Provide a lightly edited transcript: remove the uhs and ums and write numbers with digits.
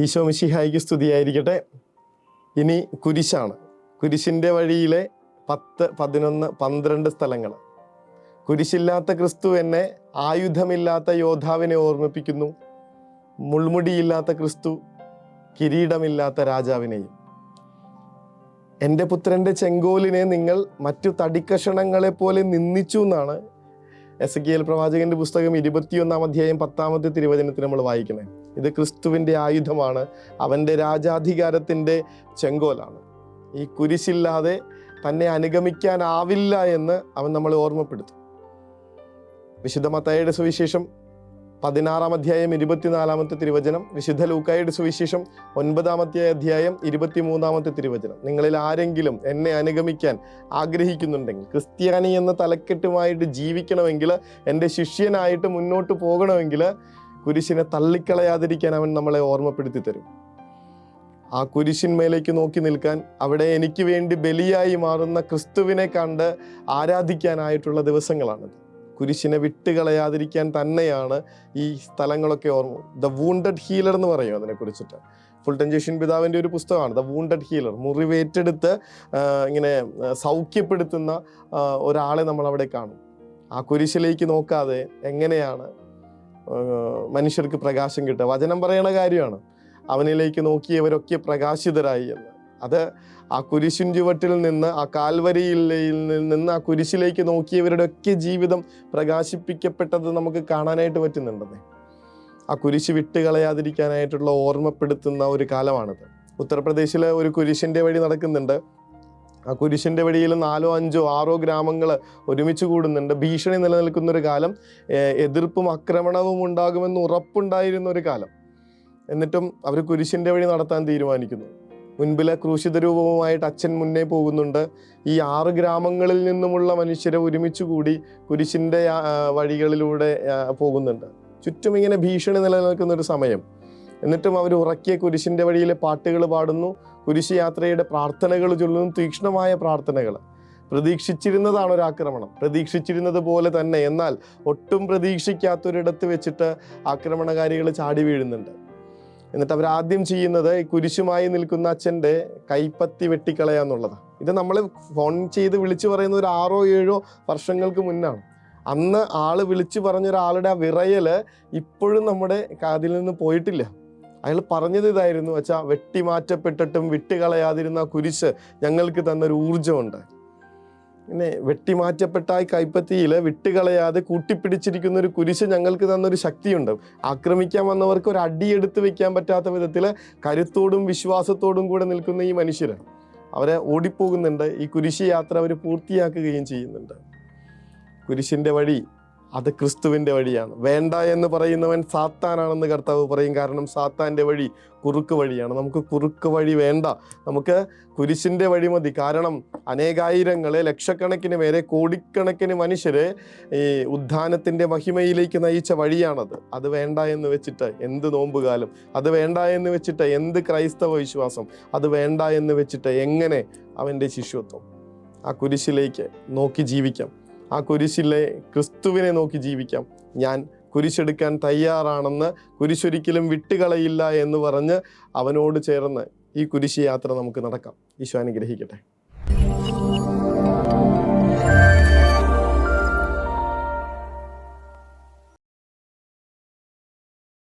ഈശോ മിശിഹായ്ക്ക് സ്തുതിയായിരിക്കട്ടെ. ഇനി കുരിശാണ്. കുരിശിൻ്റെ വഴിയിലെ 10, 11, 12 സ്ഥലങ്ങൾ. കുരിശില്ലാത്ത ക്രിസ്തു എന്നെ ആയുധമില്ലാത്ത യോദ്ധാവിനെ ഓർമ്മിപ്പിക്കുന്നു. മുൾമുടിയില്ലാത്ത ക്രിസ്തു കിരീടമില്ലാത്ത രാജാവിനെയും. എൻ്റെ പുത്രൻ്റെ ചെങ്കോലിനെ നിങ്ങൾ മറ്റു തടിക്കഷണങ്ങളെ പോലെ നിന്ദിച്ചു എന്നാണ് എസെക്കിയേൽ പ്രവാചകന്റെ പുസ്തകം 21-ാം അധ്യായം 10-ാമത്തെ തിരുവചനത്തിൽ നമ്മൾ വായിക്കുന്നത്. ഇത് ക്രിസ്തുവിൻ്റെ ആയുധമാണ്, അവൻ്റെ രാജാധികാരത്തിൻ്റെ ചെങ്കോലാണ്. ഈ കുരിശില്ലാതെ തന്നെ അനുഗമിക്കാനാവില്ല എന്ന് അവൻ നമ്മളെ ഓർമ്മപ്പെടുത്തും. വിശുദ്ധ മത്തായിയുടെ സുവിശേഷം 16-ാം അധ്യായം 24-ാമത്തെ തിരുവചനം, വിശുദ്ധ ലൂക്കായുടെ സുവിശേഷം 9-ാമത്തെ അധ്യായം 23-ാമത്തെ തിരുവചനം. നിങ്ങളിൽ ആരെങ്കിലും എന്നെ അനുഗമിക്കാൻ ആഗ്രഹിക്കുന്നുണ്ടെങ്കിൽ, ക്രിസ്ത്യാനി എന്ന തലക്കെട്ടുമായിട്ട് ജീവിക്കണമെങ്കിൽ, എൻ്റെ ശിഷ്യനായിട്ട് മുന്നോട്ട് പോകണമെങ്കിൽ കുരിശിനെ തള്ളിക്കളയാതിരിക്കാൻ അവൻ നമ്മളെ ഓർമ്മപ്പെടുത്തി തരും. ആ കുരിശിന്മേലേക്ക് നോക്കി നിൽക്കാൻ, അവിടെ എനിക്ക് വേണ്ടി ബലിയായി മാറുന്ന ക്രിസ്തുവിനെ കണ്ട് ആരാധിക്കാനായിട്ടുള്ള ദിവസങ്ങളാണിത്. കുരിശിനെ വിട്ടുകളയാതിരിക്കാൻ തന്നെയാണ് ഈ സ്ഥലങ്ങളൊക്കെ ഓർമ്മ. ദ വൂണ്ടഡ് ഹീലർ എന്ന് പറയും അതിനെക്കുറിച്ചിട്ട്. ഫുൾട്ടൻ ജെഷ്യൻ പിതാവിൻ്റെ ഒരു പുസ്തകമാണ് ദ വൂണ്ടഡ് ഹീലർ. മുറിവേറ്റെടുത്ത് ഇങ്ങനെ സൗഖ്യപ്പെടുത്തുന്ന ഒരാളെ നമ്മൾ അവിടെ കാണും. ആ കുരിശിലേക്ക് നോക്കാതെ എങ്ങനെയാണ് മനുഷ്യർക്ക് പ്രകാശം കിട്ടുക? വചനം പറയണ കാര്യമാണ്, അവനിലേക്ക് നോക്കിയവരൊക്കെ പ്രകാശിതരായി എന്ന്. അത് ആ കുരിശിൻ ചുവട്ടിൽ നിന്ന്, ആ കാൽവരിയിൽ നിന്ന് ആ കുരിശിലേക്ക് നോക്കിയവരുടെ ഒക്കെ ജീവിതം പ്രകാശിപ്പിക്കപ്പെട്ടത് നമുക്ക് കാണാനായിട്ട് പറ്റുന്നുണ്ടെന്നേ. ആ കുരിശ് വിട്ടുകളയാതിരിക്കാനായിട്ടുള്ള ഓർമ്മപ്പെടുത്തുന്ന ഒരു കാലമാണിത്. ഉത്തർപ്രദേശിലെ ഒരു കുരിശിൻ്റെ വഴി നടക്കുന്നുണ്ട്. ആ കുരിശിൻ്റെ വഴിയിൽ 4, 5, 6 ഗ്രാമങ്ങൾ ഒരുമിച്ച് കൂടുന്നുണ്ട്. ഭീഷണി നിലനിൽക്കുന്ന ഒരു കാലം, എതിർപ്പും ആക്രമണവും ഉണ്ടാകുമെന്ന് ഉറപ്പുണ്ടായിരുന്ന ഒരു കാലം. എന്നിട്ടും അവർ കുരിശിൻ്റെ വഴി നടത്താൻ തീരുമാനിക്കുന്നു. മുൻപിലെ ക്രൂശിത രൂപവുമായിട്ട് അച്ഛൻ മുന്നേ പോകുന്നുണ്ട്. ഈ 6 ഗ്രാമങ്ങളിൽ നിന്നുമുള്ള മനുഷ്യരെ ഒരുമിച്ച് കൂടി കുരിശിൻ്റെ വഴികളിലൂടെ പോകുന്നുണ്ട്. ചുറ്റും ഇങ്ങനെ ഭീഷണി നിലനിൽക്കുന്ന ഒരു സമയം. എന്നിട്ടും അവർ ഉറക്കിയ കുരിശിൻ്റെ വഴിയിലെ പാട്ടുകൾ പാടുന്നു, കുരിശ് യാത്രയുടെ പ്രാർത്ഥനകൾ ചൊല്ലുന്നു, തീക്ഷ്ണമായ പ്രാർത്ഥനകൾ. പ്രതീക്ഷിച്ചിരുന്നതാണ് ഒരു ആക്രമണം, പ്രതീക്ഷിച്ചിരുന്നത് പോലെ തന്നെ. എന്നാൽ ഒട്ടും പ്രതീക്ഷിക്കാത്തൊരിടത്ത് വെച്ചിട്ട് ആക്രമണകാരികൾ ചാടി വീഴുന്നുണ്ട്. എന്നിട്ട് അവരാദ്യം ചെയ്യുന്നത് ഈ കുരിശുമായി നിൽക്കുന്ന അച്ഛൻ്റെ കൈപ്പത്തി വെട്ടിക്കളയാന്നുള്ളതാണ്. ഇത് നമ്മൾ ഫോൺ ചെയ്ത് വിളിച്ചു പറയുന്ന ഒരു 6 or 7 വർഷങ്ങൾക്ക് മുന്നാണ്. അന്ന് ആള് വിളിച്ചു പറഞ്ഞ ഒരാളുടെ ആ വിറയൽ ഇപ്പോഴും നമ്മുടെ കാതിൽ നിന്ന് പോയിട്ടില്ല. അയാൾ പറഞ്ഞത് ഇതായിരുന്നു, അച്ഛാ, വെട്ടിമാറ്റപ്പെട്ടിട്ടും വിട്ടുകളയാതിരുന്ന കുരിശ് ഞങ്ങൾക്ക് തന്നൊരു ഊർജ്ജമുണ്ട്. പിന്നെ വെട്ടിമാറ്റപ്പെട്ട ഈ കൈപ്പത്തിയിൽ വിട്ടുകളയാതെ കൂട്ടിപ്പിടിച്ചിരിക്കുന്ന ഒരു കുരിശ് ഞങ്ങൾക്ക് തന്നൊരു ശക്തിയുണ്ട്. ആക്രമിക്കാൻ വന്നവർക്ക് ഒരു അടിയെടുത്ത് വെക്കാൻ പറ്റാത്ത വിധത്തിൽ കരുത്തോടും വിശ്വാസത്തോടും കൂടെ നിൽക്കുന്ന ഈ മനുഷ്യർ, അവരെ ഓടിപ്പോകുന്നുണ്ട്. ഈ കുരിശ് യാത്ര അവർ പൂർത്തിയാക്കുകയും ചെയ്യുന്നുണ്ട്. കുരിശിൻ്റെ വഴി അത് ക്രിസ്തുവിൻ്റെ വഴിയാണ്. വേണ്ട എന്ന് പറയുന്നവൻ സാത്താനാണെന്ന് കർത്താവ് പറയും. കാരണം സാത്താൻ്റെ വഴി കുറുക്ക് വഴിയാണ്. നമുക്ക് കുറുക്ക് വഴി വേണ്ട, നമുക്ക് കുരിശിൻ്റെ വഴി മതി. കാരണം അനേകായിരങ്ങളെ, ലക്ഷക്കണക്കിന് പേരെ, കോടിക്കണക്കിന് മനുഷ്യരെ ഈ ഉദ്ധാനത്തിൻ്റെ മഹിമയിലേക്ക് നയിച്ച വഴിയാണത്. അത് വേണ്ട എന്ന് വെച്ചിട്ട് എന്ത് നോമ്പുകാലം, അത് വേണ്ട എന്ന് വെച്ചിട്ട് എന്ത് ക്രൈസ്തവ വിശ്വാസം, അത് വേണ്ട എന്ന് വെച്ചിട്ട് എങ്ങനെ അവൻ്റെ ശിഷ്യത്വം? ആ കുരിശിലേക്ക് നോക്കി ജീവിക്കാം, ആ കുരിശിലെ ക്രിസ്തുവിനെ നോക്കി ജീവിക്കാം. ഞാൻ കുരിശെടുക്കാൻ തയ്യാറാണെന്ന്, കുരിശൊരിക്കലും വിട്ടുകളയില്ല എന്ന് പറഞ്ഞ് അവനോട് ചേർന്ന് ഈ കുരിശ് യാത്ര നമുക്ക് നടക്കാം. ഈശോ അനുഗ്രഹിക്കട്ടെ.